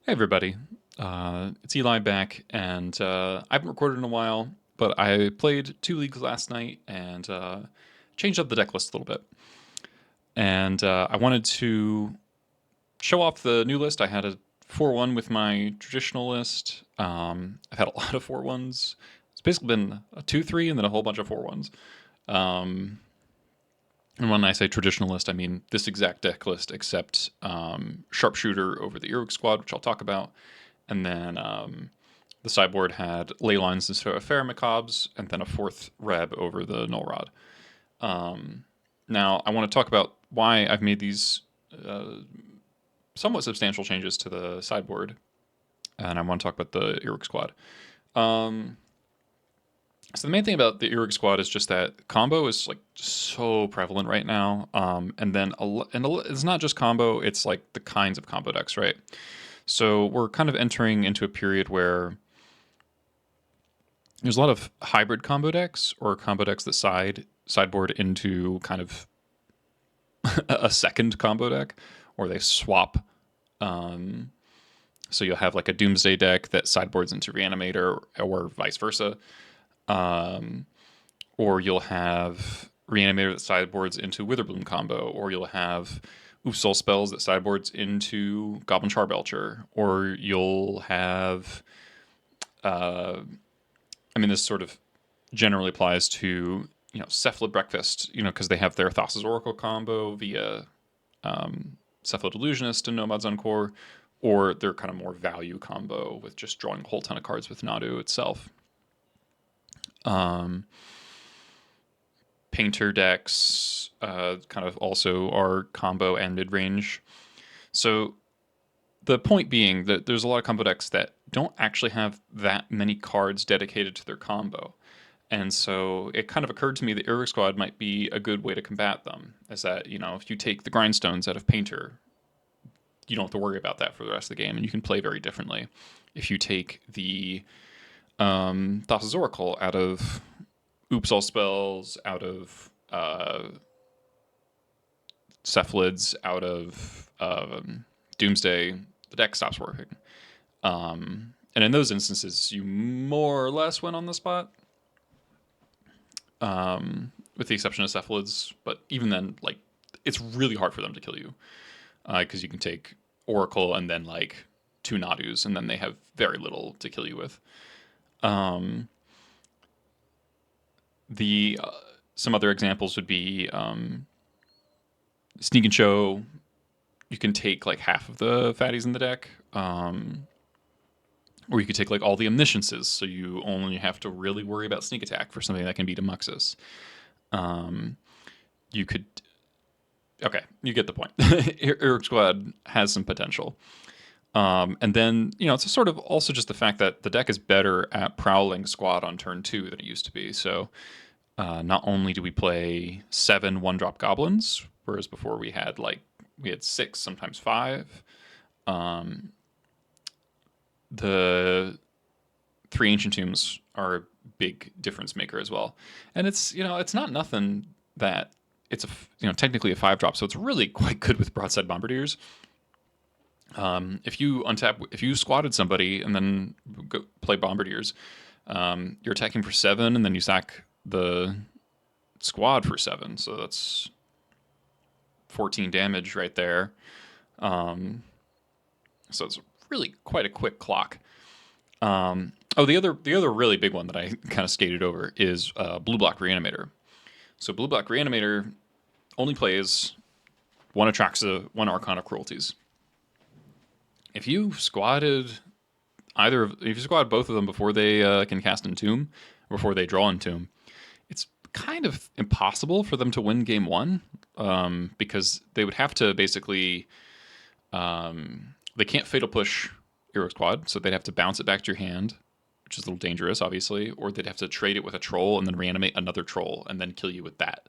Hey everybody, it's Eli back, and I haven't recorded in a while, but I played 2 leagues last night and changed up the deck list a little bit. And I wanted to show off the new list. I had a 4-1 with my traditional list. I've had a lot of 4-1s. It's basically been a 2-3 and then a whole bunch of 4-1s. And when I say traditional list, I mean this exact deck list, except Sharpshooter over the Earwig squad, which I'll talk about. And then the sideboard had ley lines instead of Macaws, and then a fourth Reb over the Null Rod. Now, I want to talk about why I've made these somewhat substantial changes to the sideboard, and I want to talk about the Earwig squad. So the main thing about the Earwig squad is just that combo is like so prevalent right now, and then it's not just combo; it's like the kinds of combo decks, right? So we're kind of entering into a period where there's a lot of hybrid combo decks or combo decks that sideboard into kind of a second combo deck, or they swap. So you'll have like a Doomsday deck that sideboards into Reanimator, or vice versa. Or you'll have Reanimator that sideboards into Witherbloom combo, or you'll have Soul spells that sideboards into Goblin Charbelcher, or you'll have, this sort of generally applies to Cephalid Breakfast, because they have their Thassa's Oracle combo via Cephalid Illusionist and Nomad's Encore, or their kind of more value combo with just drawing a whole ton of cards with Nadu itself. Painter decks kind of also are combo and mid-range. So the point being that there's a lot of combo decks that don't actually have that many cards dedicated to their combo. And so it kind of occurred to me that Earwig Squad might be a good way to combat them. Is that, if you take the Grindstones out of Painter, you don't have to worry about that for the rest of the game, and you can play very differently. If you take the Thassa's Oracle out of All spells, out of Cephalids, out of Doomsday, the deck stops working. And in those instances, you more or less win on the spot, with the exception of Cephalids. But even then, like, it's really hard for them to kill you, because you can take Oracle and then like 2 Nadus, and then they have very little to kill you with. Some other examples would be Sneak and Show. You can take like half of the fatties in the deck, or you could take like all the Omnisciences, so you only have to really worry about Sneak Attack for something that can beat a Muxus. You could... Okay, you get the point. Earwig Squad has some potential. And then, it's sort of also just the fact that the deck is better at prowling squad on turn 2 than it used to be. So not only do we play 7 1-drop goblins, whereas before we had 6, sometimes 5. The 3 Ancient Tombs are a big difference maker as well. And it's not nothing that it's technically a 5-drop, so it's really quite good with Broadside Bombardiers. If you squatted somebody and then go play Bombardiers, you're attacking for 7, and then you sack the squad for 7, so that's 14 damage right there. So it's really quite a quick clock. The other really big one that I kind of skated over is Blue Black Reanimator. So Blue Black Reanimator only plays 1 Atraxa, 1 Arcana Cruelties. If you squatted both of them before they can cast Entomb, before they draw Entomb, it's kind of impossible for them to win game 1, because they would have to basically... they can't Fatal Push Earwig Squad, so they'd have to bounce it back to your hand, which is a little dangerous, obviously, or they'd have to trade it with a Troll and then reanimate another Troll and then kill you with that.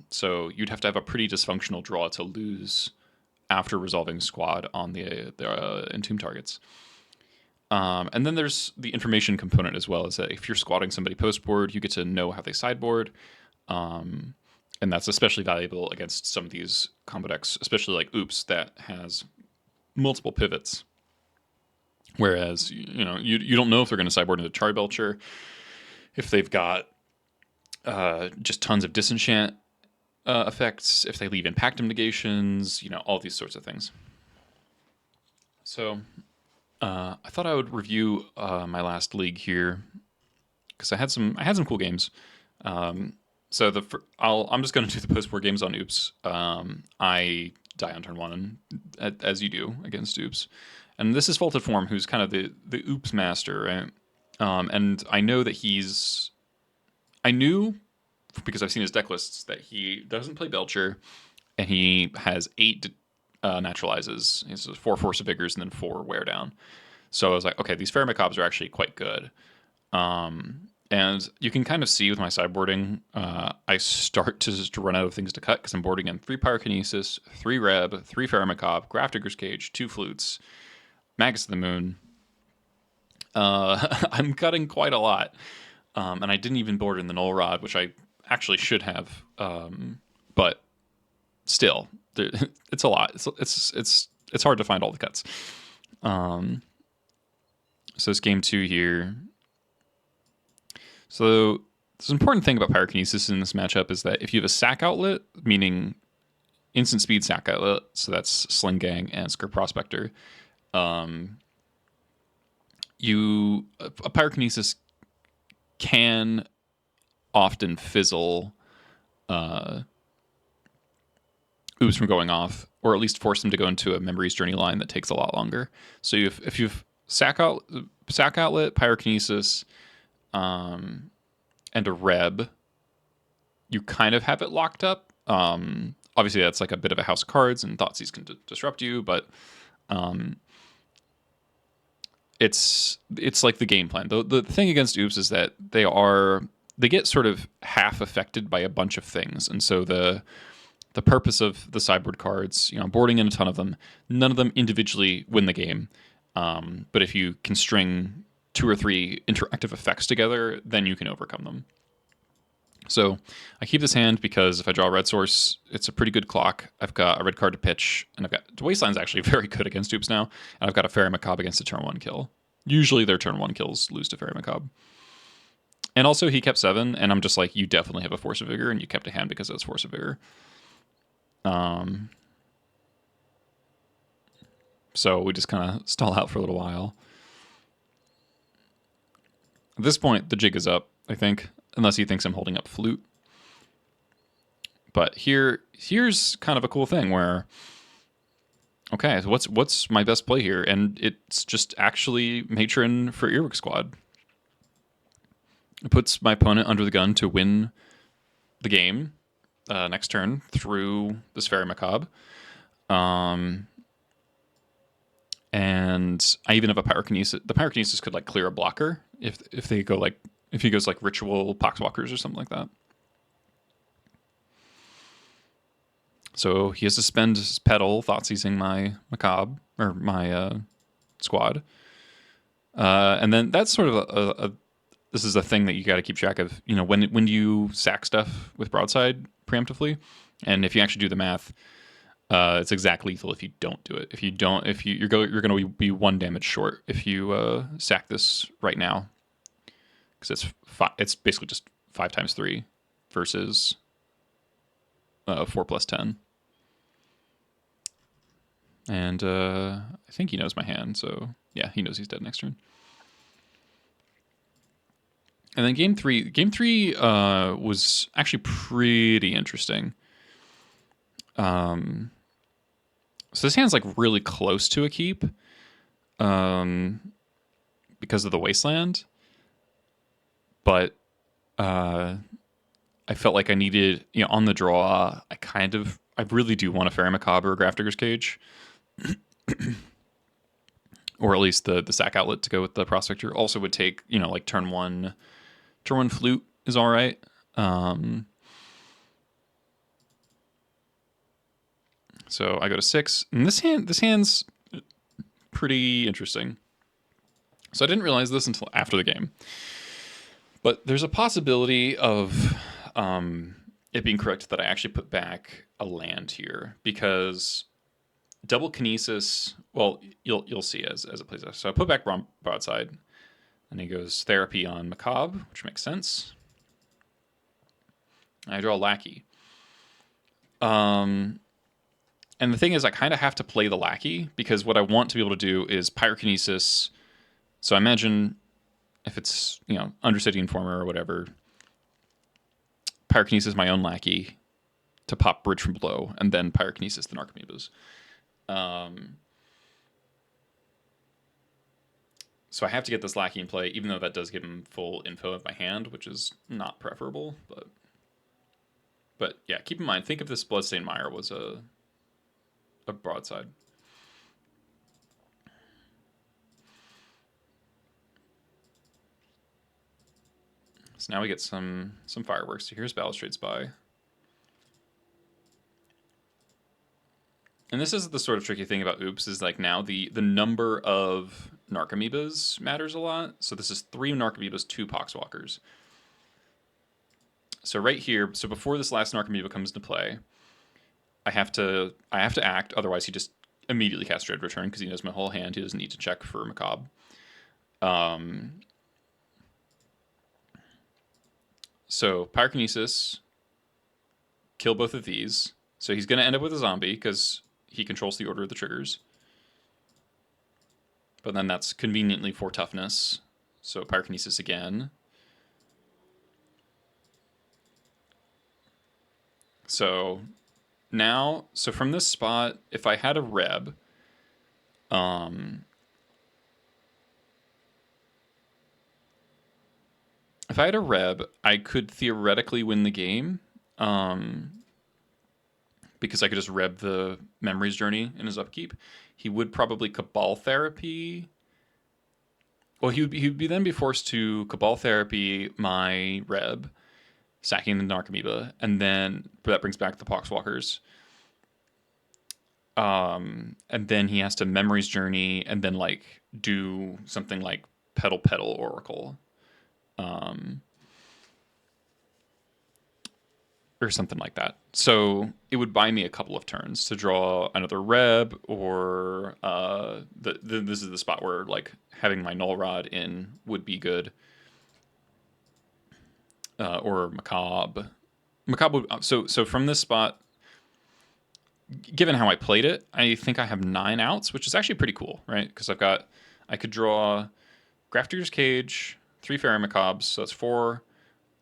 So you'd have to have a pretty dysfunctional draw to lose after resolving squad on the Entomb targets. And then there's the information component as well, is that if you're squatting somebody post-board, you get to know how they sideboard, and that's especially valuable against some of these combo decks, especially like Oops, that has multiple pivots. Whereas, you don't know if they're going to sideboard into Charge Belcher, if they've got just tons of disenchant effects, if they leave Impactum negations, all these sorts of things. So I thought I would review my last league here because I had some cool games. So I'm just going to do the post-board games on Oops. I die on turn one, as you do against Oops. And this is Vaulted Form, who's kind of the Oops master, right? And I know that I knew, because I've seen his deck lists, that he doesn't play Belcher, and he has 8 naturalizes. He has 4 Force of Vigors and then 4 Wear Down. So I was like, okay, these Pheramicobs are actually quite good. And you can kind of see with my sideboarding, I start to run out of things to cut because I'm boarding in 3 Pyrokinesis, 3 Reb, 3 Pheramicop, Grafdigger's Cage, 2 Flutes, Magus of the Moon. I'm cutting quite a lot. And I didn't even board in the Null Rod, which I actually should have. But still, it's a lot. It's hard to find all the cuts. So it's game 2 here. So this important thing about Pyrokinesis in this matchup is that if you have a sack outlet, meaning instant speed sack outlet, so that's Sling Gang and Skirk Prospector, a Pyrokinesis can often fizzle Oops from going off, or at least force them to go into a Memory's Journey line that takes a lot longer. So if you've sack outlet, Pyrokinesis, and a Reb, you kind of have it locked up. Obviously, that's like a bit of a house of cards, and Thoughtseize can disrupt you, but it's like the game plan. The thing against Oops is that they get sort of half affected by a bunch of things, and so the purpose of the sideboard cards, boarding in a ton of them, none of them individually win the game. But if you can string 2 or 3 interactive effects together, then you can overcome them. So I keep this hand because if I draw a red source, it's a pretty good clock. I've got a red card to pitch, and the Wasteland's actually very good against Oops now, and I've got a Pheramicop against a turn 1 kill. Usually their turn 1 kills lose to Pheramicop. And also he kept 7, and I'm just like, you definitely have a Force of Vigor, and you kept a hand because it's Force of Vigor. So we just kind of stall out for a little while. At this point, the jig is up, I think, unless he thinks I'm holding up Flute. But here's kind of a cool thing where, okay, so what's my best play here? And it's just actually Matron for Earwig Squad. It puts my opponent under the gun to win the game next turn through this Pheramicop. And I even have a Pyrokinesis. The Pyrokinesis could clear a blocker if they go if he goes Ritual Poxwalkers or something like that. So he has to spend his pedal Thoughtseizing my Macabre or my squad. And then that's sort of this is a thing that you got to keep track of. When do you sack stuff with Broadside preemptively? And if you actually do the math, it's exactly lethal if you don't do it. If you don't, you're going to be 1 damage short if you sack this right now, because it's basically just 5 times 3 versus 4 plus 10. And I think he knows my hand, so yeah, he knows he's dead next turn. And then game three was actually pretty interesting. So this hand's really close to a keep because of the Wasteland. But I felt like I needed, on the draw, I really do want a Pheramicop or a Grafdigger's Cage. Or at least the sack outlet to go with the Prospector. Also would take, turn one Flute is all right. So I go to 6, and this hand's pretty interesting. So I didn't realize this until after the game, but there's a possibility of it being correct that I actually put back a land here, because double Kinesis. Well, you'll see as it plays out. So I put back Broadside, and he goes Therapy on Macabre, which makes sense. I draw Lackey. And the thing is, I kind of have to play the Lackey because what I want to be able to do is Pyrokinesis. So I imagine if it's, Undercity Informer or whatever, Pyrokinesis my own Lackey to pop Bridge from below, and then Pyrokinesis the Narcomoebas. So I have to get this Lackey in play, even though that does give him full info of my hand, which is not preferable. But yeah, keep in mind, think if this Bloodstained Mire was a Broadside. So now we get some fireworks. So here's Balustrade Spy. And this is the sort of tricky thing about Oops, is like now the number of Narcomoebas matters a lot. So this is 3 Narcomoebas, 2 Poxwalkers. So right here, so before this last Narcomoeba comes into play, I have to act, otherwise he just immediately casts Dread Return because he knows my whole hand. He doesn't need to check for Macabre. So Pyrokinesis, kill both of these. So he's going to end up with a zombie because he controls the order of the triggers. But then that's conveniently 4 toughness. So Pyrokinesis again. So now, so from this spot, if I had a Reb, I could theoretically win the game, because I could just Reb the Memories Journey in his upkeep. He would probably Cabal Therapy. Well, he would be then be forced to Cabal Therapy my Reb, sacking the Narcomoeba, and then that brings back the Poxwalkers. And then he has to Memories Journey and then like do something like Petal Oracle. Or something like that. So it would buy me a couple of turns to draw another Reb, or this is the spot where like having my Null Rod in would be good. Or Macabre. So from this spot, given how I played it, I think I have 9 outs, which is actually pretty cool, right? Because I could draw Grafdigger's Cage, 3 Fairy Macabres, so that's 4.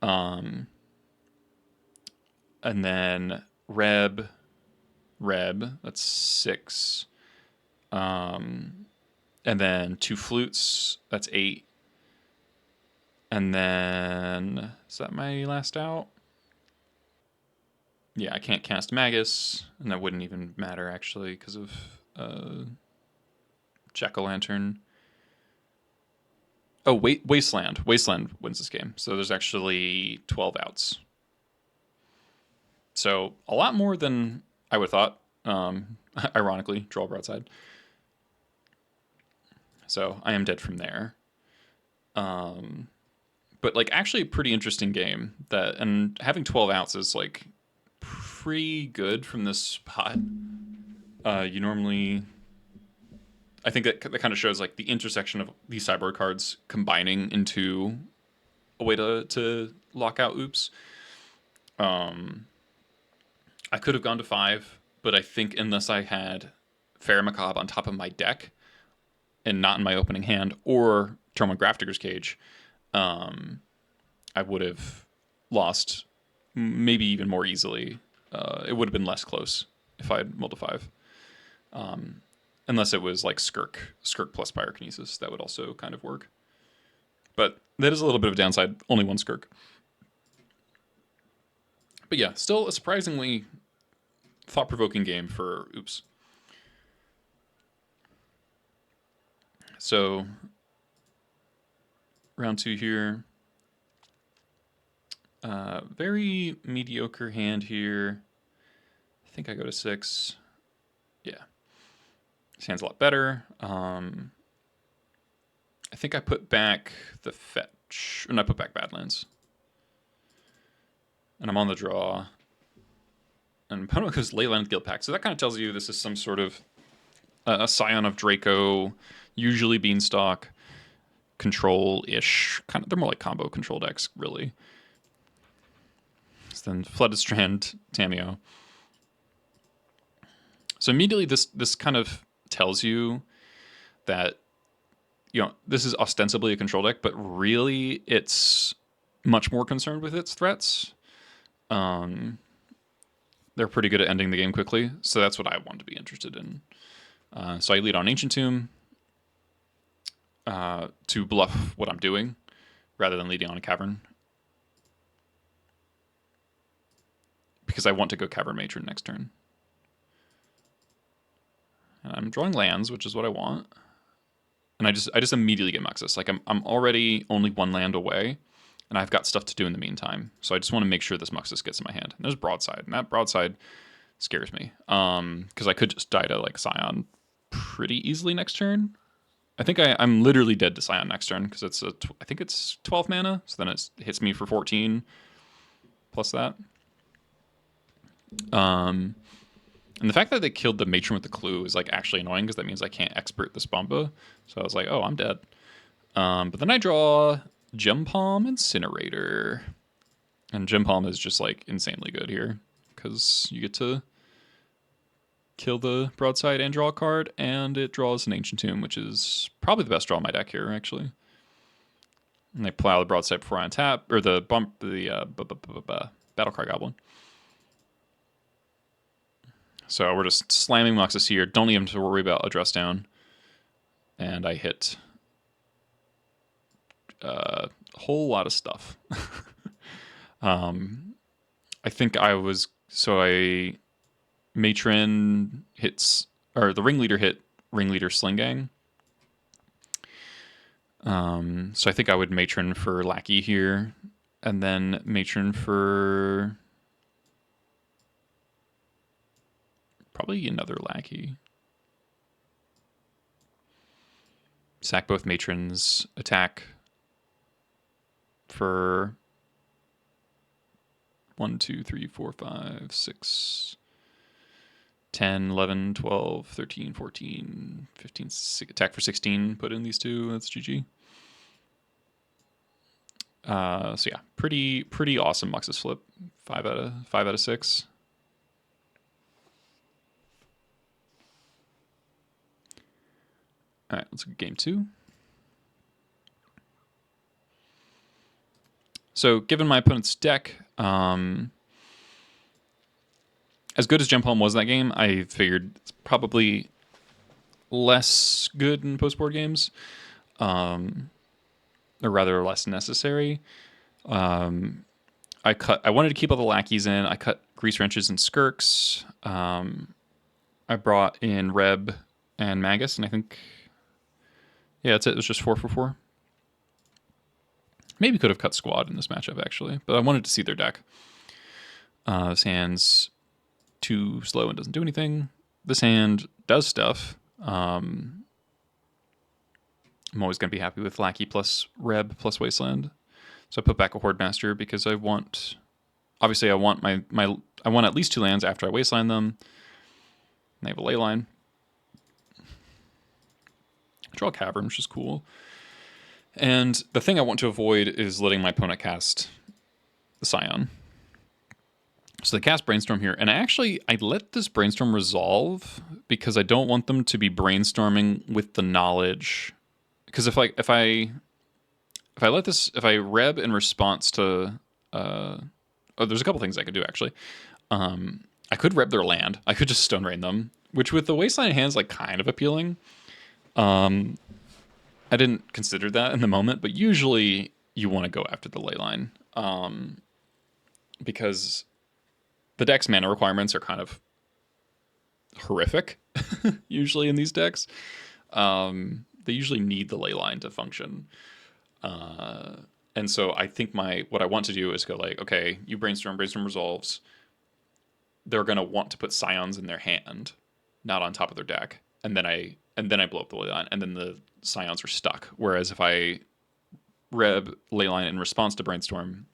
And then Reb, that's 6. And then 2 Flutes, that's 8. And then, is that my last out? Yeah, I can't cast Magus, and that wouldn't even matter actually because of Jack-o'-lantern. Oh, Wasteland. Wasteland wins this game. So there's actually 12 outs. So a lot more than I would have thought. Ironically, draw Broadside. So I am dead from there. But like actually a pretty interesting game, and having 12 outs is like pretty good from this spot. You normally, I think that kind of shows like the intersection of these sideboard cards combining into a way to lock out Oops. I could have gone to 5, but I think unless I had Fair Macabre on top of my deck and not in my opening hand, or turn on Grafdigger's Cage, I would have lost maybe even more easily. It would have been less close if I had mulled to 5. Unless it was like Skirk plus Pyrokinesis, that would also kind of work. But that is a little bit of a downside, only 1 Skirk. But yeah, still a surprisingly thought-provoking game for Oops. So, round 2 here. Very mediocre hand here. I think I go to 6. Yeah. This hand's a lot better. I think I put back the fetch. And I put back Badlands. And I'm on the draw. And opponent goes Leyline Guild Pact. So that kind of tells you this is some sort of a Scion of Draco, usually Beanstalk, control-ish. Kind of, they're more like combo control decks, really. So then Flooded Strand, Tamiyo. So immediately this kind of tells you that, you know, this is ostensibly a control deck, but really it's much more concerned with its threats. They're pretty good at ending the game quickly, so that's what I want to be interested in. So I lead on Ancient Tomb to bluff what I'm doing, rather than leading on a Cavern. Because I want to go Cavern Matron next turn. And I'm drawing lands, which is what I want. And I just immediately get Muxus. Like I'm already only one land away, and I've got stuff to do in the meantime. So I just want to make sure this Muxus gets in my hand. And there's Broadside, and that Broadside scares me. Because I could just die to like Scion pretty easily next turn. I think I'm literally dead to Scion next turn because it's I think it's 12 mana. So then it hits me for 14 plus that. And the fact that they killed the Matron with the Clue is like actually annoying because that means I can't expert this Bomba. So I was like, oh, I'm dead. But then I draw Gem Palm Incinerator. And Gem Palm is just like insanely good here because you get to kill the Broadside and draw a card, and it draws an Ancient Tomb, which is probably the best draw in my deck here, actually. And they plow the Broadside before I untap, or the Battlecry Goblin. So we're just slamming Muxus here. Don't even have to worry about a dress down. And I hit a whole lot of stuff. I think I was... So I... Matron hits... Or the Ringleader hit Ringleader Slingang. So I think I would Matron for Lackey here. And then Matron for... Probably another Lackey. Sack both Matrons. Attack for 1, 2, 3, 4, 5, 6, 10, 11, 12, 13, 14, 15, attack for 16. Put in these two. That's GG. So yeah, pretty awesome Muxus flip. 5 out of 6. All right, let's go game 2. So, given my opponent's deck, as good as Gem Palm was in that game, I figured it's probably less good in post-board games, or rather less necessary. I wanted to keep all the lackeys in. I cut Grease Wrenches and Skirks. I brought in Reb and Magus, and I think... Yeah, that's it. It was just 4 for 4. Maybe could have cut Squad in this matchup, actually. But I wanted to see their deck. This hand's too slow and doesn't do anything. This hand does stuff. I'm always going to be happy with Lackey plus Reb plus Wasteland. So I put back a Horde Master because I want... Obviously, I want I want at least 2 lands after I Wasteland them. And they have a Leyline. Draw a Cavern, which is cool. And the thing I want to avoid is letting my opponent cast the Scion. So they cast Brainstorm here, and I let this Brainstorm resolve because I don't want them to be brainstorming with the knowledge. Because if I Reb in response to there's a couple things I could do actually. I could Reb their land. I could just Stone Rain them, which with the Wasteland hands like kind of appealing. I didn't consider that in the moment, but usually you want to go after the Leyline, because the deck's mana requirements are kind of horrific, usually in these decks. They usually need the Leyline to function. And so I think what I want to do is go like, okay, you Brainstorm resolves. They're going to want to put Scions in their hand, not on top of their deck. And then I blow up the Leyline, and then the Scions are stuck. Whereas if I Reb Leyline in response to Brainstorm,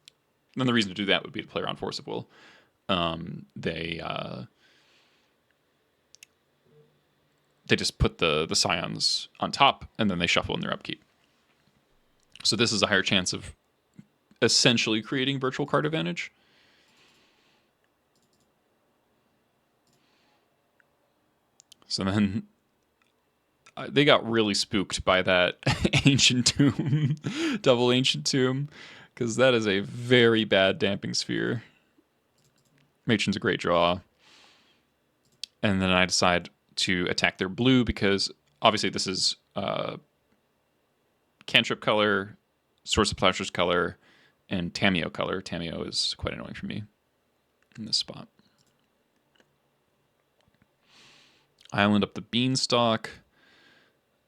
then the reason to do that would be to play around Force of Will. They they just put the Scions on top, and then they shuffle in their upkeep. So this is a higher chance of essentially creating virtual card advantage. So then they got really spooked by that Ancient Tomb, double Ancient Tomb, because that is a very bad Damping Sphere. Matron's a great draw. And then I decide to attack their blue because obviously this is cantrip color, Source of Plowshares color, and Tamiyo color. Tamiyo is quite annoying for me in this spot. Island up the Beanstalk.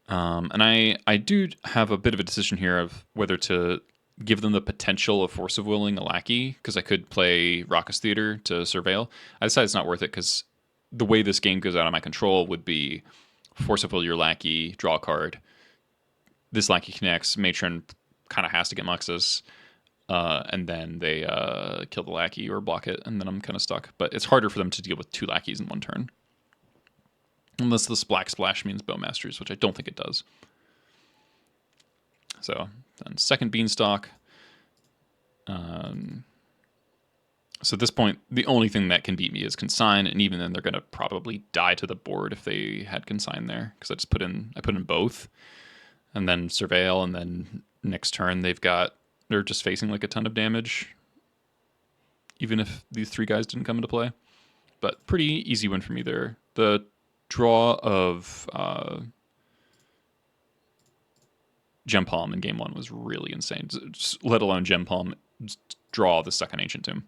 And I do have a bit of a decision here of whether to give them the potential of Force of Willing a lackey, because I could play Raucous Theater to Surveil. I decided it's not worth it because the way this game goes out of my control would be Force of Will your lackey, draw a card. This lackey connects, Matron kind of has to get Muxus, and then they kill the lackey or block it, and then I'm kind of stuck. But it's harder for them to deal with 2 lackeys in one turn. Unless this Black Splash means Bowmasters, which I don't think it does. So, then second Beanstalk. So at this point, the only thing that can beat me is Consign, and even then they're going to probably die to the board if they had Consign there, because I put in both, and then Surveil, and then next turn they're just facing like a ton of damage, even if these 3 guys didn't come into play. But pretty easy win for me there. The draw of Gem Palm in game 1 was really insane, let alone Gem Palm draw the second Ancient Tomb.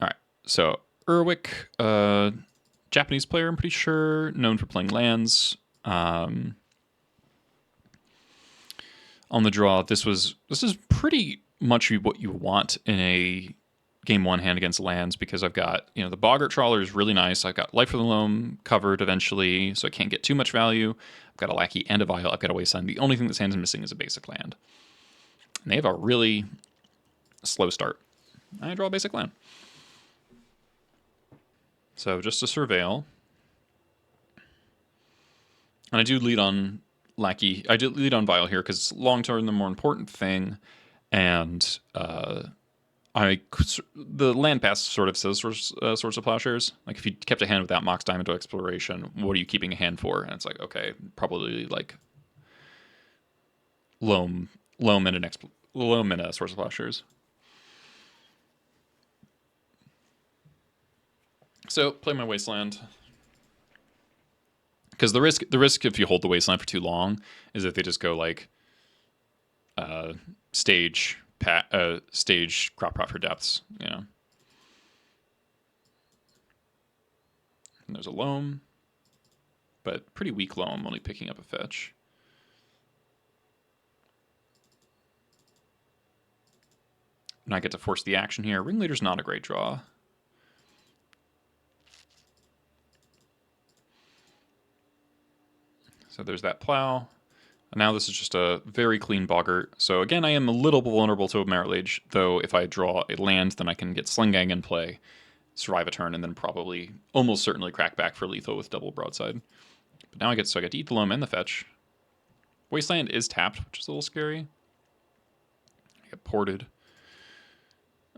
All right, so Earwig, Japanese player, I'm pretty sure, known for playing lands. On the draw, this is pretty much what you want in a game 1 hand against lands, because I've got, the Boggart Trawler is really nice. I've got Life of the Loam covered eventually, so I can't get too much value. I've got a Lackey and a Vial. I've got a Wasteland. The only thing this hand is missing is a basic land. And they have a really slow start. I draw a basic land. So just a Surveil. And I do lead on Lackey. I do lead on Vial here because it's long term the more important thing. And the land pass sort of says Source of Plowshares. Like if you kept a hand without Mox Diamond to Exploration, what are you keeping a hand for? And it's like, okay, probably like Loam and a Source of Plowshares. So play my Wasteland. Because the risk if you hold the Wasteland for too long is if they just go like stage Crop Rot for Depths, And there's a Loam, but pretty weak Loam, only picking up a fetch. And I get to force the action here. Ringleader's not a great draw. So there's that Plow. And now this is just a very clean Boggart. So again, I am a little vulnerable to a Merit Lage, though if I draw a land, then I can get Slingang in play, survive a turn, and then probably almost certainly crack back for lethal with double Broadside. But now I get to eat the Loam and the fetch. Wasteland is tapped, which is a little scary. I get ported.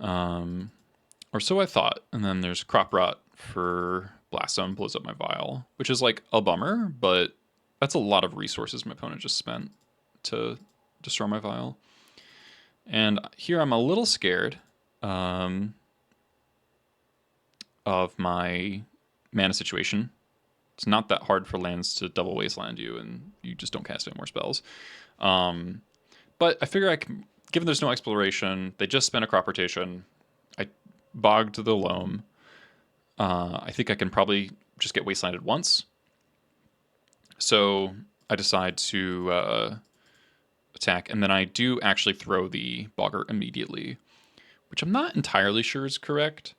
Or so I thought. And then there's Crop Rot for Blast Zone, blows up my Vial, which is like a bummer, but that's a lot of resources my opponent just spent to destroy my Vial. And here I'm a little scared of my mana situation. It's not that hard for lands to double Wasteland you, and you just don't cast any more spells. But I figure given there's no exploration, they just spent a Crop Rotation. I bogged the Loam. I think I can probably just get Wastelanded once. So I decide to attack, and then I do actually throw the Boggart immediately, which I'm not entirely sure is correct,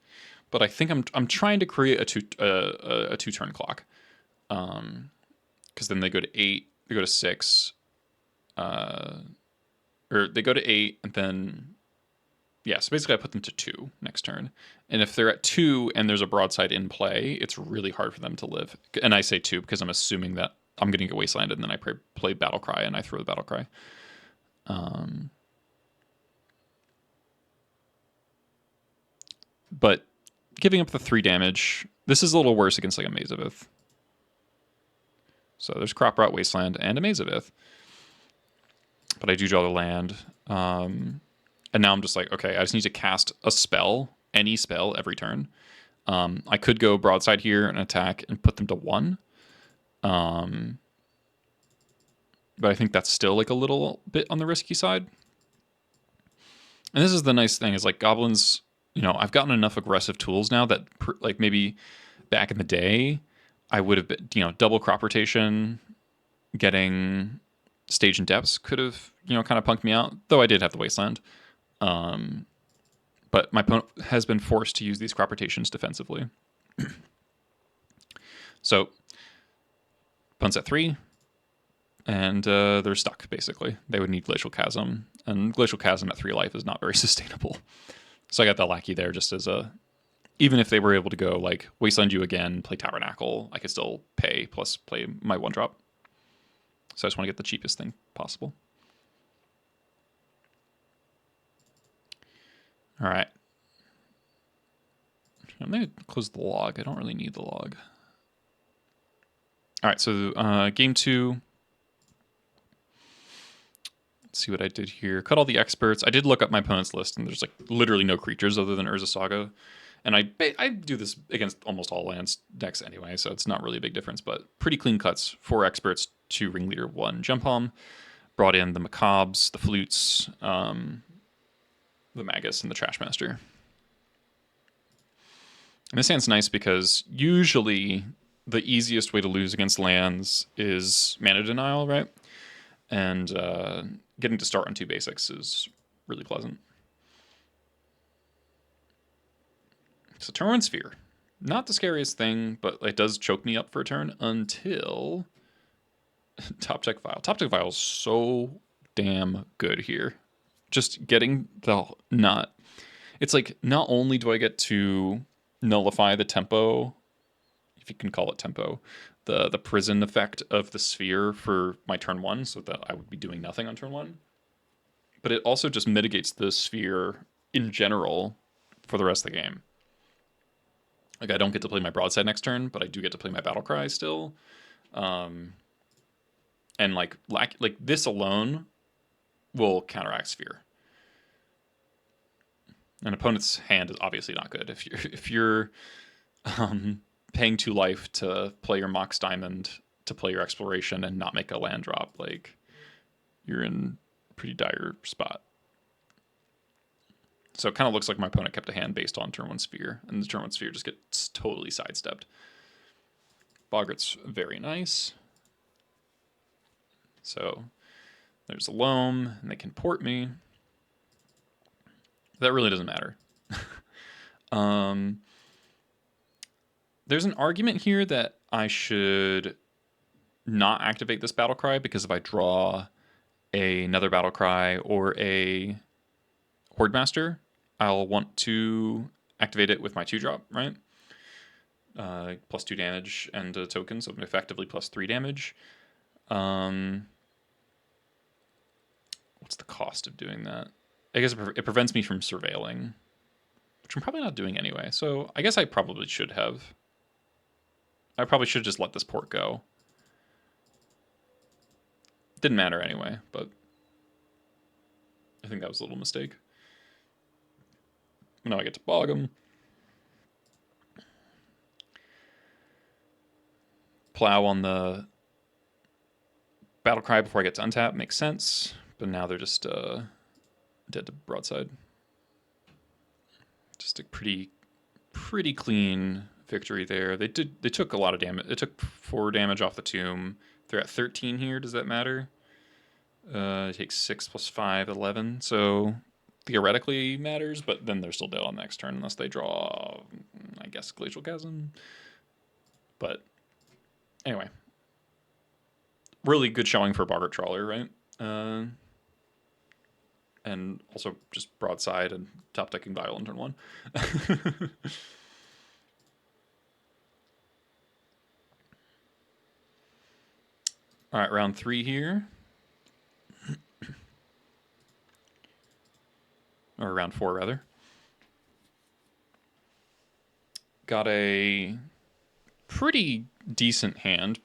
but I think I'm trying to create a two turn clock, because then they go to 8, they go to 6, or they go to 8, and then Yeah, so basically I put them to 2 next turn. And if they're at 2 and there's a broadside in play, it's really hard for them to live. And I say 2 because I'm assuming that I'm going to get Wasteland and then I play Battle Cry and I throw the Battle Cry. But giving up the 3 damage, this is a little worse against like a Maze of Ith. So there's Crop Rot, Wasteland, and a Maze of Ith. But I do draw the land. And now I'm just like, okay, I just need to cast a spell, any spell, every turn. I could go Broadside here and attack and put them to 1. But I think that's still like a little bit on the risky side. And this is the nice thing is like Goblins, you know, I've gotten enough aggressive tools now that like maybe back in the day, I would have been, you know, double crop rotation, getting Stage and Depths could have, you know, kind of punked me out, though I did have the Wasteland. But my opponent has been forced to use these crop rotations defensively. So, opponent's at 3, and they're stuck, basically. They would need Glacial Chasm, and Glacial Chasm at 3 life is not very sustainable. So I got the Lackey there just as a... Even if they were able to go, like, Wasteland you again, play Tabernacle, I could still pay, plus play my 1-drop. So I just want to get the cheapest thing possible. All right. I'm going to close the log. I don't really need the log. All right, so game 2. Let's see what I did here. Cut all the experts. I did look up my opponent's list, and there's like literally no creatures other than Urza Saga. And I do this against almost all lands decks anyway, so it's not really a big difference. But pretty clean cuts. 4 experts, 2 ringleader, 1 jump home. Brought in the Macabres, the Flutes, the Magus, and the Trashmaster. And this hand's nice because usually the easiest way to lose against lands is mana denial, right? And getting to start on 2 basics is really pleasant. So turn 1 Sphere. Not the scariest thing, but it does choke me up for a turn until Top Deck Vial. Top Deck Vial is so damn good here. Just getting the not... It's like, not only do I get to nullify the tempo, if you can call it tempo, the prison effect of the sphere for my turn 1, so that I would be doing nothing on turn 1. But it also just mitigates the sphere in general for the rest of the game. Like, I don't get to play my broadside next turn, but I do get to play my battle cry still. And like this alone will counteract sphere. An opponent's hand is obviously not good. If you're paying 2 life to play your Mox Diamond to play your exploration and not make a land drop, like, you're in a pretty dire spot. So it kind of looks like my opponent kept a hand based on turn 1 sphere, and the turn 1 sphere just gets totally sidestepped. Boggart's very nice. So there's a Loam, and they can port me. That really doesn't matter. There's an argument here that I should not activate this battle cry, because if I draw another battle cry or a Horde Master, I'll want to activate it with my 2-drop, right? Plus 2 damage and a token, so effectively plus 3 damage. What's the cost of doing that? I guess it prevents me from surveilling, which I'm probably not doing anyway. So I guess I probably should have. I probably should just let this port go. Didn't matter anyway, but I think that was a little mistake. Now I get to bog him. Plow on the battle cry before I get to untap makes sense, but now they're just dead to broadside. Just a pretty clean victory there. They took a lot of damage. It took 4 damage off the tomb. They're at 13 here. Does that matter? It takes 6 plus 5, 11. So theoretically matters, but then they're still dead on the next turn unless they draw, I guess, Glacial Chasm. But anyway, really good showing for Boggart Trawler, right? and also just broadside and top decking Vial on turn 1. All right, round 3 here. Or round 4, rather. Got a pretty decent hand.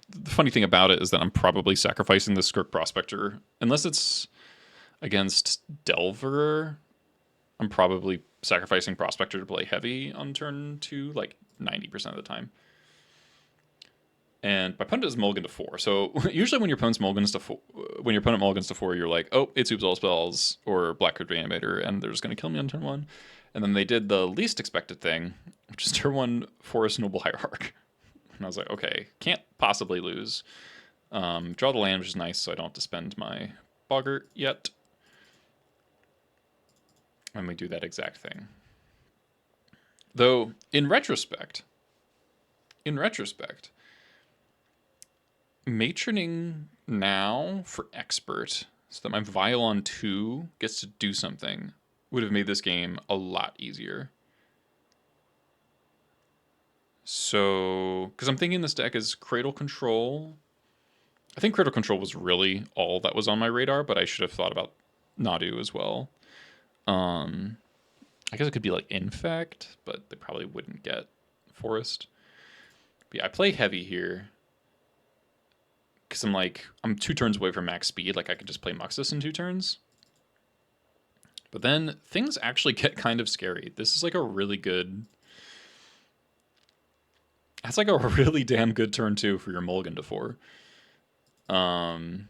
The funny thing about it is that I'm probably sacrificing the Skirk Prospector. Unless it's against Delver, I'm probably sacrificing Prospector to play heavy on turn 2, like 90% of the time. And my opponent does mulligan to 4. So usually when your opponent's mulligans to 4, when your opponent mulligans to 4, you're like, oh, it's Oops All Spells or Black Crypt Reanimator, and they're just going to kill me on turn 1. And then they did the least expected thing, which is turn 1 Forest Noble Hierarch. And I was like, okay, can't possibly lose. Draw the land, which is nice, so I don't have to spend my Boggart yet. And we do that exact thing. Though, in retrospect, matroning now for expert so that my Vial on 2 gets to do something would have made this game a lot easier. So, because I'm thinking this deck is Cradle Control. I think Cradle Control was really all that was on my radar, but I should have thought about Nadu as well. I guess it could be like Infect, but they probably wouldn't get Forest. But yeah, I play heavy here. Because I'm 2 turns away from max speed. Like, I could just play Muxus in 2 turns. But then things actually get kind of scary. This is like a really good... That's like a really damn good turn 2 for your mulligan to 4. And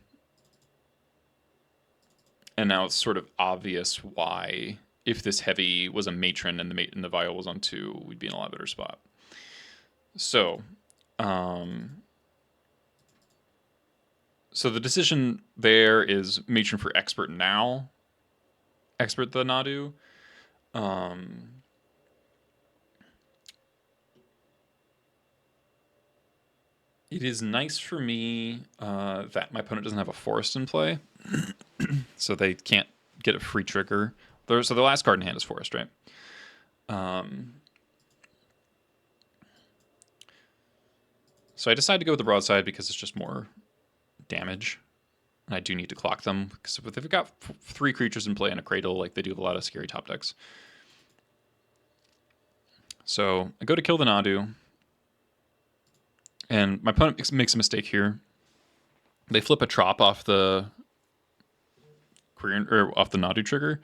now it's sort of obvious why, if this heavy was a matron and the Vial was on 2, we'd be in a lot better spot. So, so the decision there is matron for expert now. Expert the Nadu. It is nice for me that my opponent doesn't have a Forest in play. So they can't get a free trigger. So the last card in hand is Forest, right? So I decided to go with the broadside because it's just more damage. And I do need to clock them. Because if they've got 3 creatures in play and a Cradle, like they do have a lot of scary top decks. So I go to kill the Nadu. And my opponent makes a mistake here. They flip a Trop off the off the Nadu trigger.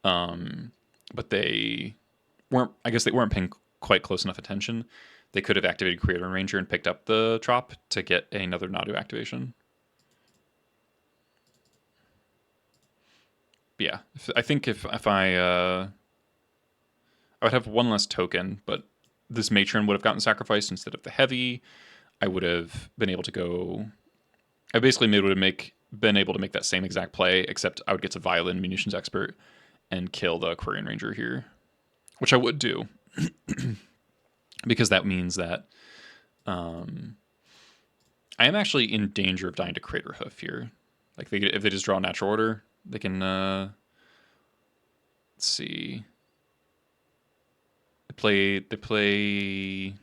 But they weren't, I guess they weren't paying quite close enough attention. They could have activated Creator Ranger and picked up the Trop to get another Nadu activation. But yeah, I think if I would have 1 less token, but this matron would have gotten sacrificed instead of the heavy. I would have been able to go... I basically been able to make that same exact play, except I would get to Violin Munitions Expert and kill the Aquarian Ranger here, which I would do. Because that means that I am actually in danger of dying to Crater Hoof here. Like, if they just draw a natural order, they can... let's see... They play...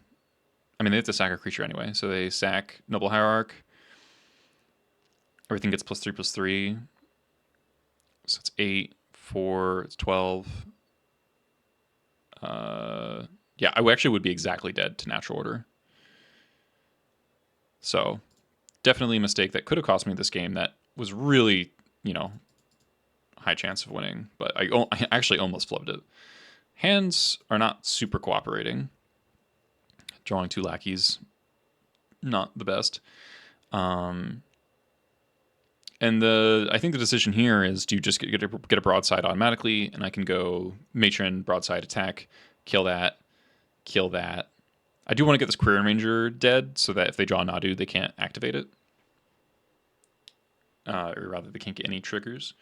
I mean, they have to sack a creature anyway, so they sack Noble Hierarch. Everything gets +3/+3. So it's 8, 4, it's 12. Yeah, I actually would be exactly dead to natural order. So, definitely a mistake that could have cost me this game that was really, high chance of winning. But I actually almost flubbed it. Hands are not super cooperating. Drawing 2 lackeys, not the best. And I think the decision here is, do you just get a broadside automatically, and I can go matron, broadside attack, kill that. I do want to get this Quirion Ranger dead, so that if they draw Nadu, they can't activate it. Or rather, they can't get any triggers.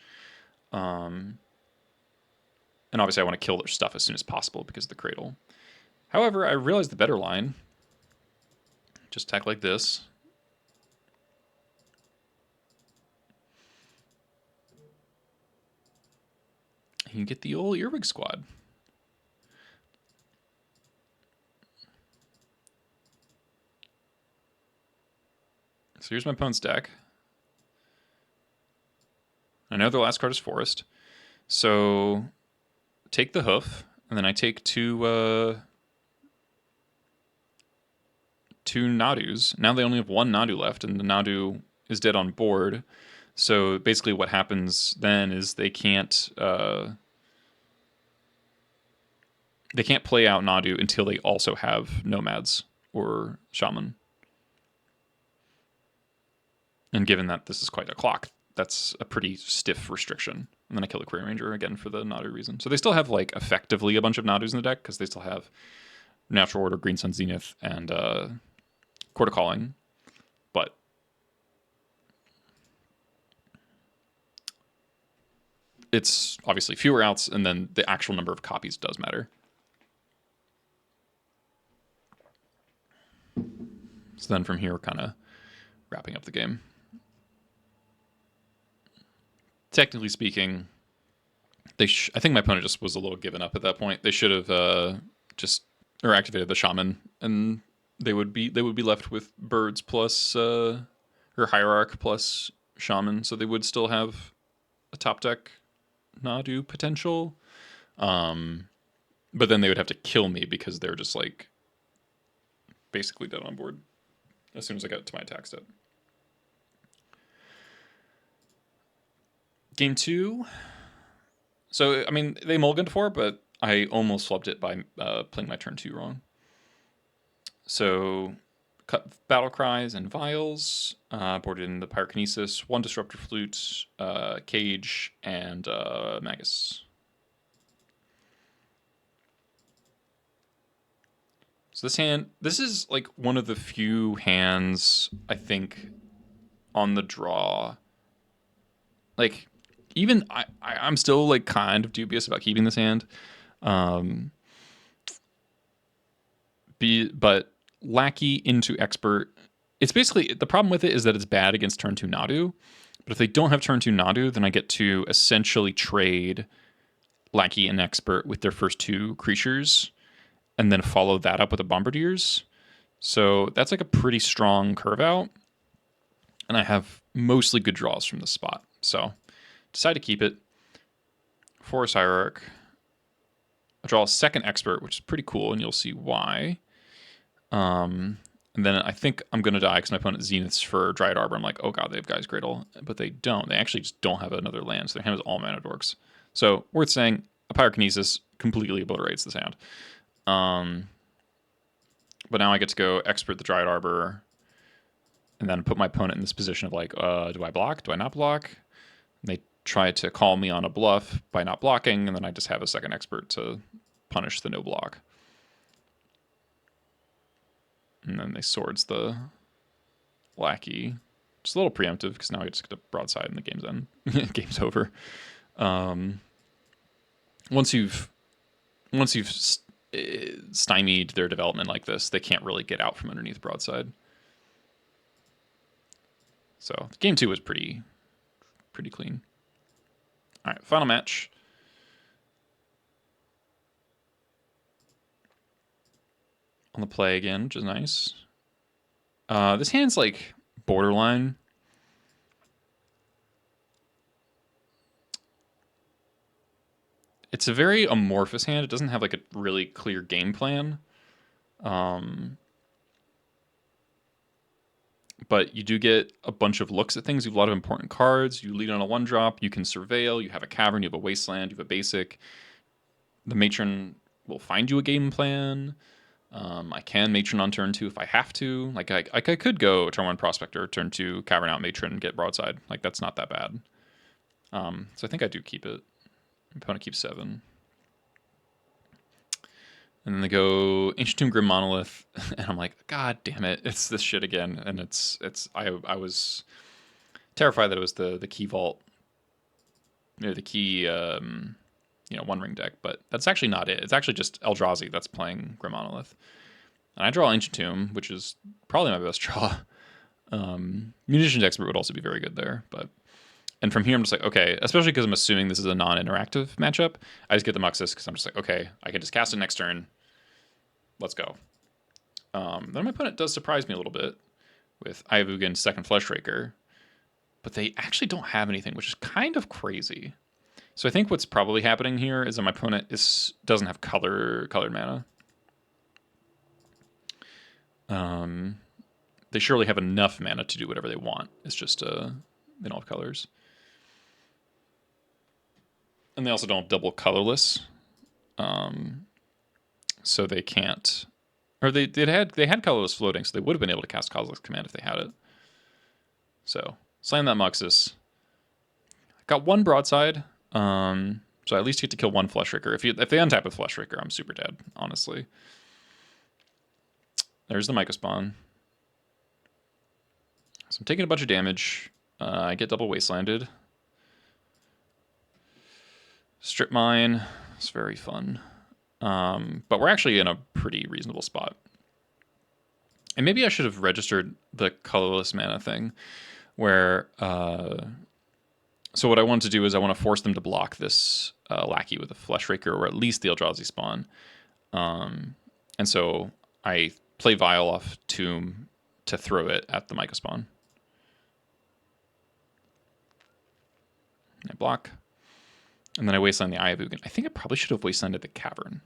And obviously I want to kill their stuff as soon as possible because of the Cradle. However, I realized the better line. Just attack like this. You get the old Earwig squad. So here's my opponent's deck. I know their last card is Forest. So take the Hoof, and then I take two Nadus. Now they only have one Nadu left, and the Nadu is dead on board. So basically what happens then is they can't play out Nadu until they also have Nomads or Shaman. And given that this is quite a clock, that's a pretty stiff restriction. And then I kill the Query Ranger again for the Nadu reason. So they still have like effectively a bunch of Nadus in the deck because they still have Natural Order, Green Sun Zenith, and Court of Calling. But it's obviously fewer outs, and then the actual number of copies does matter. So then from here, we're kind of wrapping up the game. Technically speaking, I think my opponent just was a little given up at that point. They should have activated the Shaman, and they would be left with Birds plus or Hierarch plus Shaman, so they would still have a top deck Nadu potential. But then they would have to kill me because they're just like basically dead on board as soon as I got to my attack step. Game 2. So, I mean, they mulliganed for it, but I almost flubbed it by playing my turn 2 wrong. So, cut Battle Cries and Vials, boarded in the Pyrokinesis, 1 Disruptor Flute, Cage, and Magus. So this is like one of the few hands, I think, on the draw. Like, even I'm still like kind of dubious about keeping this hand. But Lackey into Expert, it's basically, the problem with it is that it's bad against turn 2 Nadu. But if they don't have turn 2 Nadu, then I get to essentially trade Lackey and Expert with their first 2 creatures, and then follow that up with the Bombardiers. So that's like a pretty strong curve out. And I have mostly good draws from this spot. So decide to keep it. Forest Hierarch. I draw a second Expert, which is pretty cool, and you'll see why. And then I think I'm going to die because my opponent Zeniths for Dryad Arbor. I'm like, oh god, they have Guy's Cradle. But they don't. They actually just don't have another land, so their hand is all mana dorks. So, worth saying, a Pyrokinesis completely obliterates this hand. But now I get to go Expert the Dryad Arbor, and then put my opponent in this position of like, do I block? Do I not block? And they try to call me on a bluff by not blocking, and then I just have a second Expert to punish the no block. And then they swords the Lackey. Just a little preemptive, because now I just get to broadside and the game's end. Game's over. Once you've stymied their development like this, they can't really get out from underneath broadside. So game 2 was pretty clean. All right, final match. On the play again, which is nice. This hand's like borderline. It's a very amorphous hand. It doesn't have like a really clear game plan. But you do get a bunch of looks at things. You have a lot of important cards. You lead on a 1-drop. You can surveil. You have a cavern. You have a wasteland. You have a basic. The matron will find you a game plan. I can matron on turn 2 if I have to. Like I could go turn 1 prospector, turn 2 cavern out matron, get broadside. Like that's not that bad. So I think I do keep it. My opponent keeps 7. And then they go Ancient Tomb Grim Monolith, and I'm like, God damn it, it's this shit again. And I was terrified that it was the key vault, the key One Ring deck, but that's actually not it. It's actually just Eldrazi that's playing Grim Monolith. And I draw Ancient Tomb, which is probably my best draw. Munitions Expert would also be very good there, but And from here, I'm just like, okay, especially because I'm assuming this is a non-interactive matchup, I just get the Muxus because I'm just like, okay, I can just cast it next turn. Let's go. Then my opponent does surprise me a little bit with Ayavugan's second Fleshraker, but they actually don't have anything, which is kind of crazy. So I think what's probably happening here is that my opponent doesn't have colored mana. They surely have enough mana to do whatever they want. It's just they don't have colors. And they also don't have double colorless. So they can't, or they had colorless floating, so they would have been able to cast Kozilek's Command if they had it. So slam that Muxus. Got one broadside, so I at least get to kill one Fleshraker. If they untap with Fleshraker, I'm super dead, honestly. There's the Myco Spawn. So I'm taking a bunch of damage. I get double Wastelanded. Strip Mine. It's very fun. But we're actually in a pretty reasonable spot. And maybe I should have registered the colorless mana thing, where... so what I want to do is I want to force them to block this Lackey with a Fleshraker, or at least the Eldrazi Spawn. And so I play Vial off Tomb to throw it at the Myco Spawn. I block. And then I wasteland the Ayavugan. I think I probably should have wastelanded the Cavern.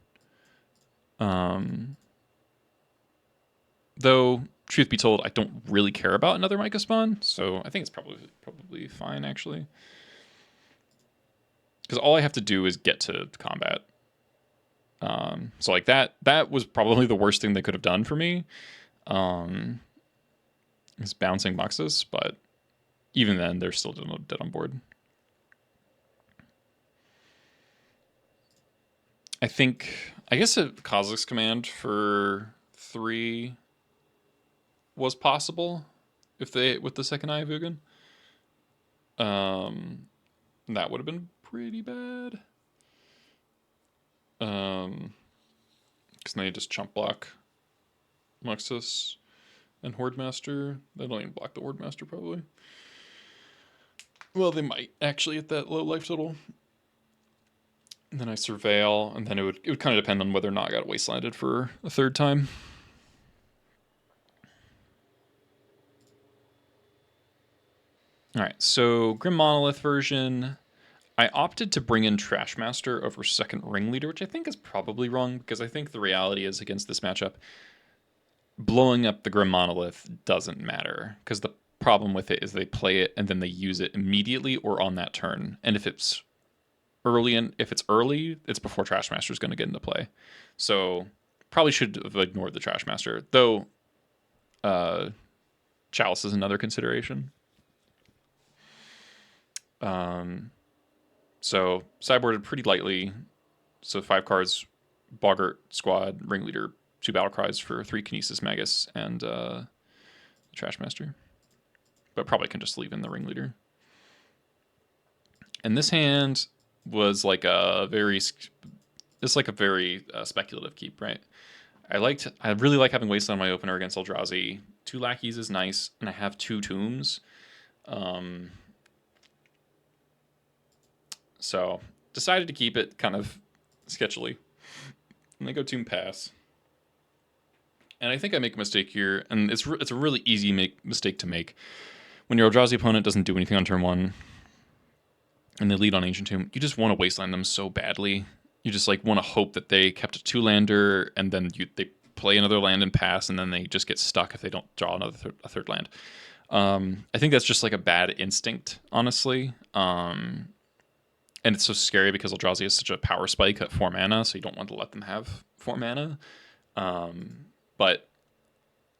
Though, truth be told, I don't really care about another Myco Spawn, so I think it's probably fine, actually. Because all I have to do is get to combat. So like that was probably the worst thing they could have done for me. Is bouncing Muxus, but even then, they're still dead on board. I guess a Kozilek's Command for 3 was possible with the second Ayavugan. That would have been pretty bad. Because now you just chump block Muxus and Horde Master. They don't even block the Horde Master, probably. Well, they might actually at that low life total. And then I Surveil, and then it would kind of depend on whether or not I got wastelanded for a third time. All right, so Grim Monolith version. I opted to bring in Trashmaster over second Ringleader, which I think is probably wrong, because I think the reality is against this matchup, blowing up the Grim Monolith doesn't matter, because the problem with it is they play it and then they use it immediately or on that turn. And if it's early, it's before Trashmaster is going to get into play. So probably should have ignored the Trashmaster, though Chalice is another consideration. So sideboarded pretty lightly. So 5 cards, Boggart, Squad, Ringleader, 2 Battle Cries for 3 Kinesis Magus, and Trashmaster. But probably can just leave in the Ringleader. And this hand was like a very speculative keep, right? I really like having Wasteland on my opener against Eldrazi. 2 Lackeys is nice, and I have 2 Tombs. So decided to keep it kind of sketchily. And I go Tomb Pass. And I think I make a mistake here, and it's a really easy mistake to make. When your Eldrazi opponent doesn't do anything on turn 1, and they lead on Ancient Tomb, you just want to wasteland them so badly. You just like want to hope that they kept a 2-lander, and then they play another land and pass, and then they just get stuck if they don't draw a third land. I think that's just like a bad instinct, honestly. And it's so scary because Eldrazi is such a power spike at 4 mana, so you don't want to let them have 4 mana. But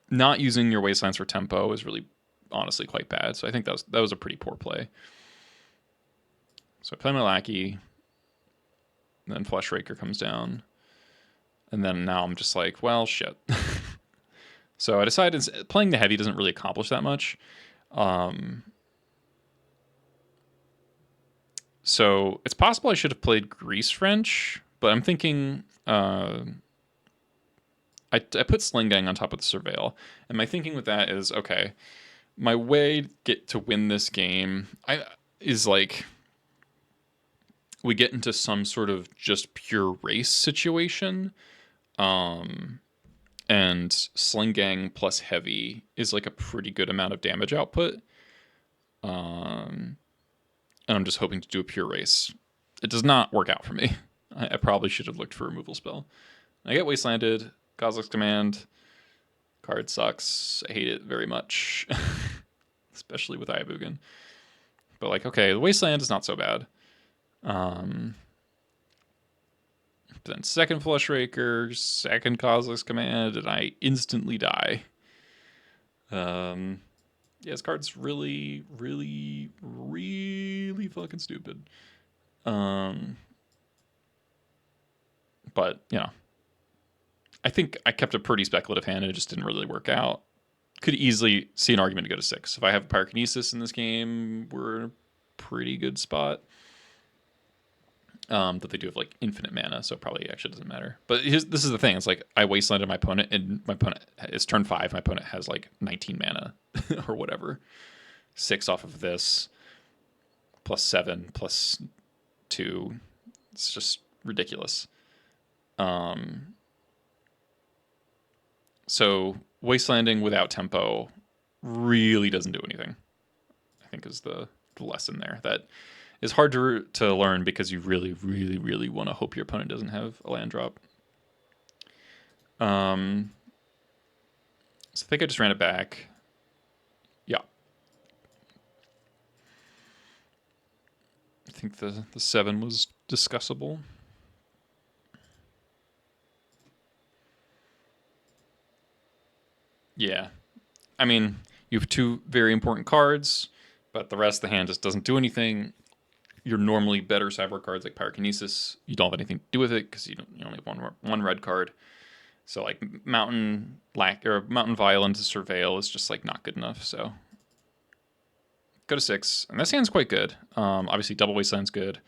not using your wastelands for tempo is really, honestly, quite bad. So I think that was a pretty poor play. So I play my Lackey, then Fleshraker comes down, and then now I'm just like, well, shit. So I decided playing the heavy doesn't really accomplish that much. So it's possible I should have played Grease French, but I'm thinking I put Sling Gang on top of the Surveil, and my thinking with that is, okay, my way to win this game, is like we get into some sort of just pure race situation. And Sling Gang plus Heavy is like a pretty good amount of damage output. And I'm just hoping to do a pure race. It does not work out for me. I probably should have looked for a removal spell. I get Wastelanded, Kozilek's Command. Card sucks. I hate it very much. Especially with Ayabugan. But like, okay, the Wasteland is not so bad. Then second Flush Raker, second Kozilek's Command, and I instantly die. Yeah, this card's really, really, really fucking stupid. But, you know, I think I kept a pretty speculative hand and it just didn't really work out. Could easily see an argument to go to 6. If I have Pyrokinesis in this game, we're in a pretty good spot. That they do have like infinite mana, so it probably actually doesn't matter. But this is the thing: it's like I wastelanded my opponent, and my opponent is turn 5. My opponent has like 19 mana or whatever. 6 off of this, plus 7, plus 2. It's just ridiculous. So wastelanding without tempo really doesn't do anything, I think is the lesson there. That is hard to learn because you really, really, really want to hope your opponent doesn't have a land drop. So I think I just ran it back. Yeah. I think the 7 was discussable. Yeah. I mean, you have 2 very important cards, but the rest of the hand just doesn't do anything. You're normally better sideboard cards like Pyrokinesis. You don't have anything to do with it because you only have one red card. So like Mountain Violent to Surveil is just like not good enough. So go to 6, and this hand's quite good. Obviously double wasteland's good.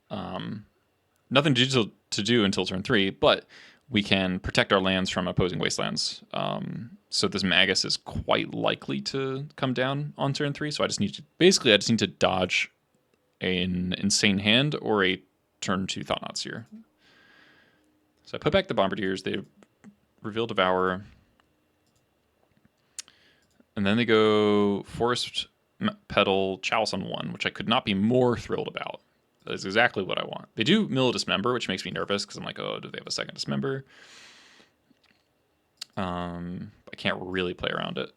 Nothing to do until turn 3, but we can protect our lands from opposing wastelands. So this Magus is quite likely to come down on turn 3. So I just need to dodge an insane hand or a turn 2 Thought-Knot Seer. So I put back the Bombardiers. They reveal Devour. And then they go Forest Petal Chalice on 1, which I could not be more thrilled about. That is exactly what I want. They do Mill of Dismember, which makes me nervous because I'm like, oh, do they have a second Dismember? I can't really play around it.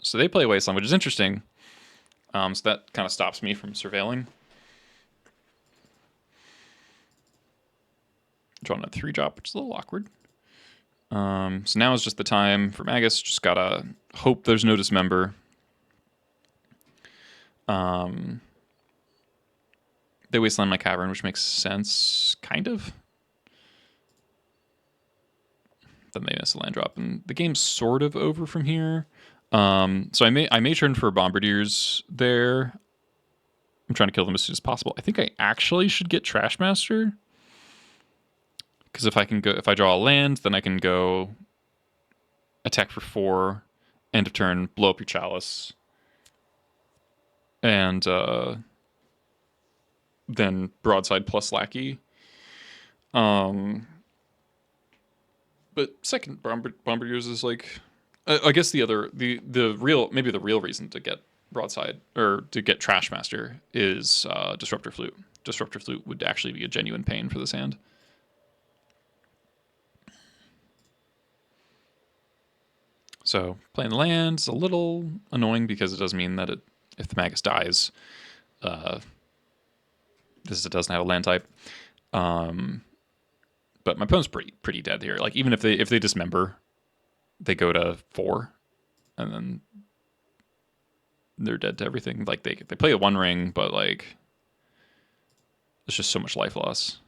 So they play Wasteland, which is interesting. So that kind of stops me from surveilling. Drawing a 3-drop, which is a little awkward. So now is just the time for Magus. Just gotta hope there's no Dismember. They wasteland my Cavern, which makes sense, kind of. Then they miss a land drop, and the game's sort of over from here. So I may turn for Bombardiers there. I'm trying to kill them as soon as possible. I think I actually should get Trashmaster, because if I draw a land, then I can go attack for 4, end of turn, blow up your Chalice, and then Broadside plus Lackey. But second Bombardiers is like, I guess the real reason to get Broadside or to get Trashmaster is Disruptor Flute. Disruptor Flute would actually be a genuine pain for this hand. So playing the land's a little annoying because it does mean that if the Magus dies, it doesn't have a land type. But my opponent's pretty dead here. Like even if they dismember, they go to 4, and then they're dead to everything. Like they play a 1 ring, but like there's just so much life loss.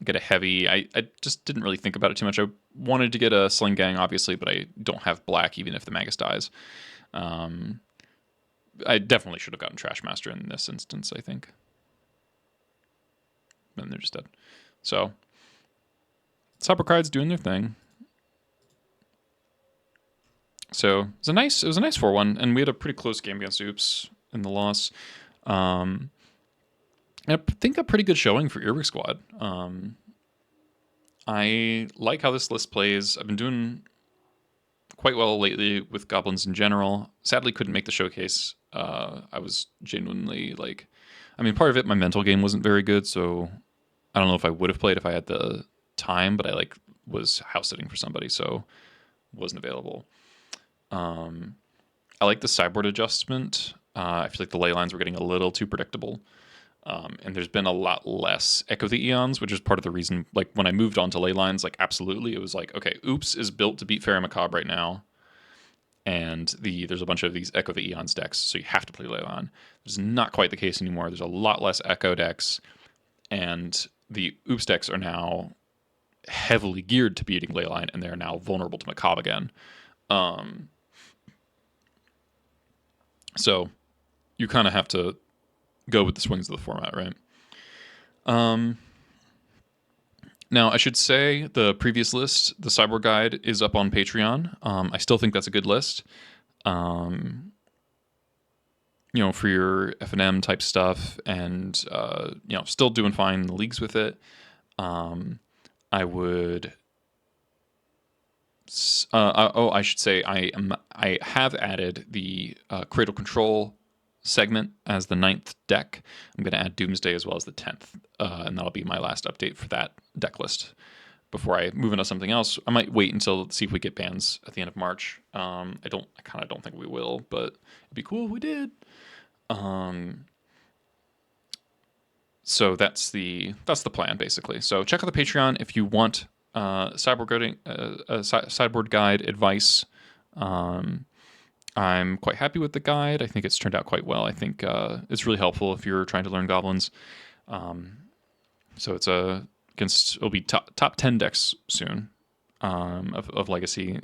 Get a heavy. I just didn't really think about it too much. I wanted to get a Sling Gang, obviously, but I don't have black even if the Magus dies. I definitely should have gotten Trashmaster in this instance, I think. And they're just dead. So Supper cards doing their thing. So it was a nice 4-1, and we had a pretty close game against Oops. in the loss. I think a pretty good showing for Earwig squad. I like how this list plays. I've been doing quite well lately with Goblins in general. Sadly, couldn't make the showcase. I was genuinely like, I mean, part of it, my mental game wasn't very good, so I don't know if I would have played if I had the time, but I like was house sitting for somebody, so wasn't available. I like the sideboard adjustment. I feel like the ley lines were getting a little too predictable. And there's been a lot less Echo the Eons, which is part of the reason, like, when I moved on to ley lines, like, absolutely, it was like, okay, Oops is built to beat Fair and Macabre right now, and there's a bunch of these Echo the Eons decks, so you have to play ley line. It's not quite the case anymore. There's a lot less Echo decks, and the Oops decks are now heavily geared to beating ley line, and they're now vulnerable to Macabre again. So you kind of have to go with the swings of the format, right? Now, I should say the previous list, the Sideboard Guide, is up on Patreon. I still think that's a good list. For your F&M type stuff, and still doing fine in the leagues with it. I would. I should say I have added the Cradle Control segment as the 9th deck. I'm going to add Doomsday as well as the 10th, and that'll be my last update for that deck list before I move into something else. I might wait until see if we get bans at the end of March. I kind of don't think we will, but it'd be cool if we did. So that's the plan basically. So check out the Patreon if you want sideboard guide advice. I'm quite happy with the guide. I think it's turned out quite well. I think it's really helpful if you're trying to learn Goblins. So it'll be top 10 decks soon of Legacy.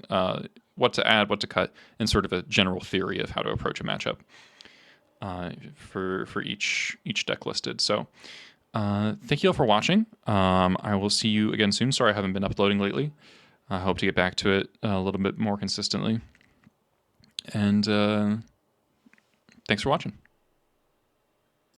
What to add, what to cut, and sort of a general theory of how to approach a matchup for each deck listed. So thank you all for watching. I will see you again soon. Sorry I haven't been uploading lately. I hope to get back to it a little bit more consistently. And thanks for watching.